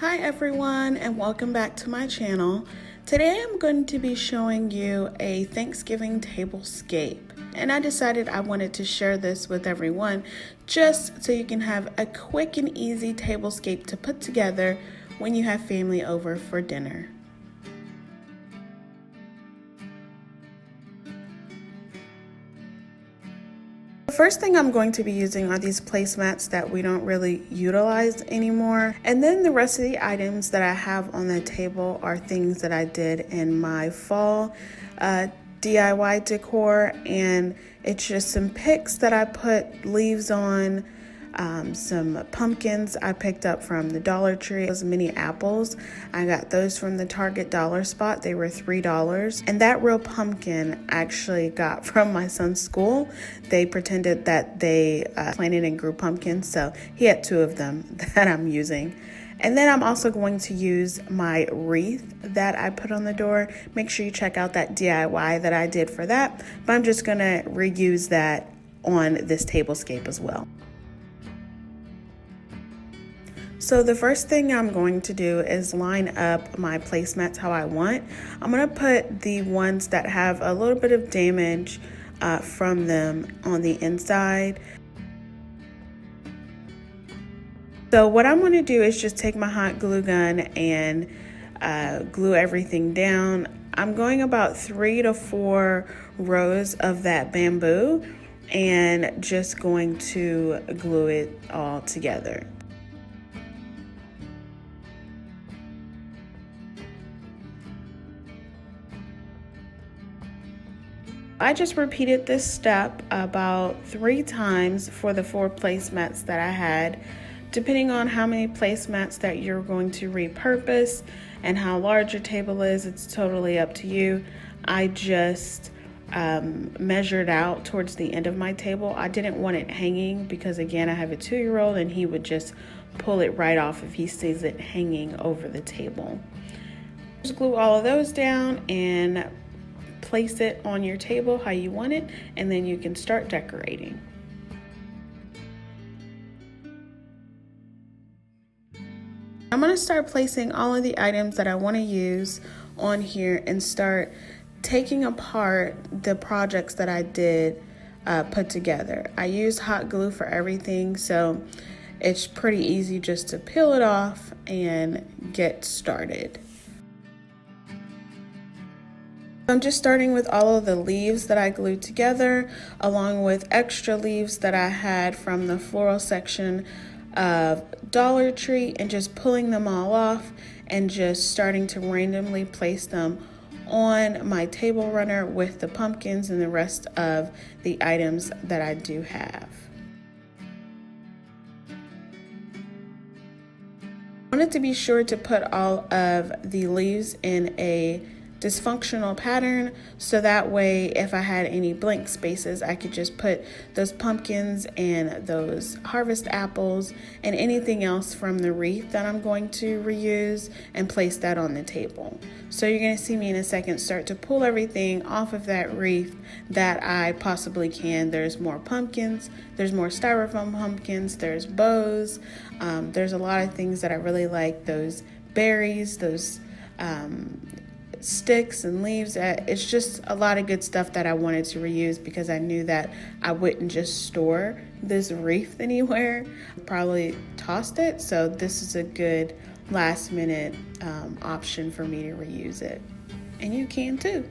Hi everyone, and welcome back to my channel. Today I'm going to be showing you a Thanksgiving tablescape, and I decided I wanted to share this with everyone just so you can have a quick and easy tablescape to put together when you have family over for dinner. The first thing I'm going to be using are these placemats that we don't really utilize anymore. And then the rest of the items that I have on the table are things that I did in my fall DIY decor. And it's just some picks that I put leaves on, some pumpkins I picked up from the Dollar Tree. Those mini apples, I got those from the Target dollar spot. They were $3. And that real pumpkin I actually got from my son's school. They pretended that they planted and grew pumpkins, so he had 2 of them that I'm using. And then I'm also going to use my wreath that I put on the door. Make sure you check out that DIY that I did for that, but I'm just gonna reuse that on this tablescape as well. So the first thing I'm going to do is line up my placemats how I want. I'm going to put the ones that have a little bit of damage from them on the inside. So what I'm going to do is just take my hot glue gun and glue everything down. I'm going about 3 to 4 rows of that bamboo and just going to glue it all together. I just repeated this step about 3 times for the 4 placemats that I had. Depending on how many placemats that you're going to repurpose and how large your table is, it's totally up to you. I just measured out towards the end of my table. I didn't want it hanging because, again, I have a 2-year-old and he would just pull it right off if he sees it hanging over the table. Just glue all of those down and place it on your table how you want it, and then you can start decorating. I'm going to start placing all of the items that I want to use on here and start taking apart the projects that I did put together. I used hot glue for everything, so it's pretty easy just to peel it off and get started. I'm just starting with all of the leaves that I glued together, along with extra leaves that I had from the floral section of Dollar Tree, and just pulling them all off and just starting to randomly place them on my table runner with the pumpkins and the rest of the items that I do have. I wanted to be sure to put all of the leaves in a dysfunctional pattern, so that way if I had any blank spaces, I could just put those pumpkins and those harvest apples and anything else from the wreath that I'm going to reuse and place that on the table. So you're going to see me in a second start to pull everything off of that wreath that I possibly can. There's more pumpkins, there's more styrofoam pumpkins, there's bows, there's a lot of things that I really like, those berries, those sticks and leaves. It's just a lot of good stuff that I wanted to reuse because I knew that I wouldn't just store this wreath anywhere. Probably tossed it, so this is a good last minute option for me to reuse it, and you can too.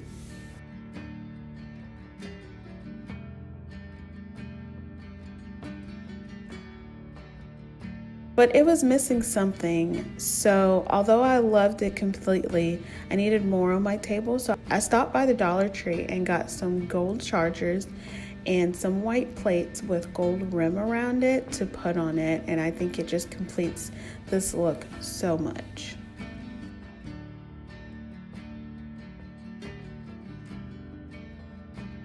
But it was missing something, so although I loved it completely, I needed more on my table. So I stopped by the Dollar Tree and got some gold chargers and some white plates with gold rim around it to put on it, and I think it just completes this look so much.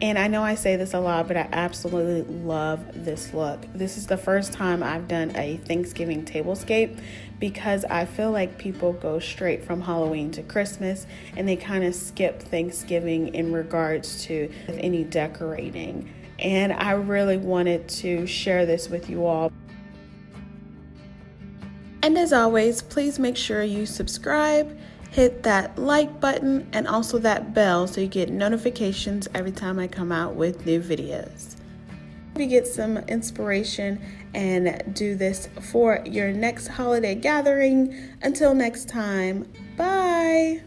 And I know I say this a lot, but I absolutely love this look. This is the first time I've done a Thanksgiving tablescape because I feel like people go straight from Halloween to Christmas and they kind of skip Thanksgiving in regards to any decorating. And I really wanted to share this with you all. And as always, please make sure you subscribe, hit that like button, and also that bell so you get notifications every time I come out with new videos. Hope you get some inspiration and do this for your next holiday gathering. Until next time, bye!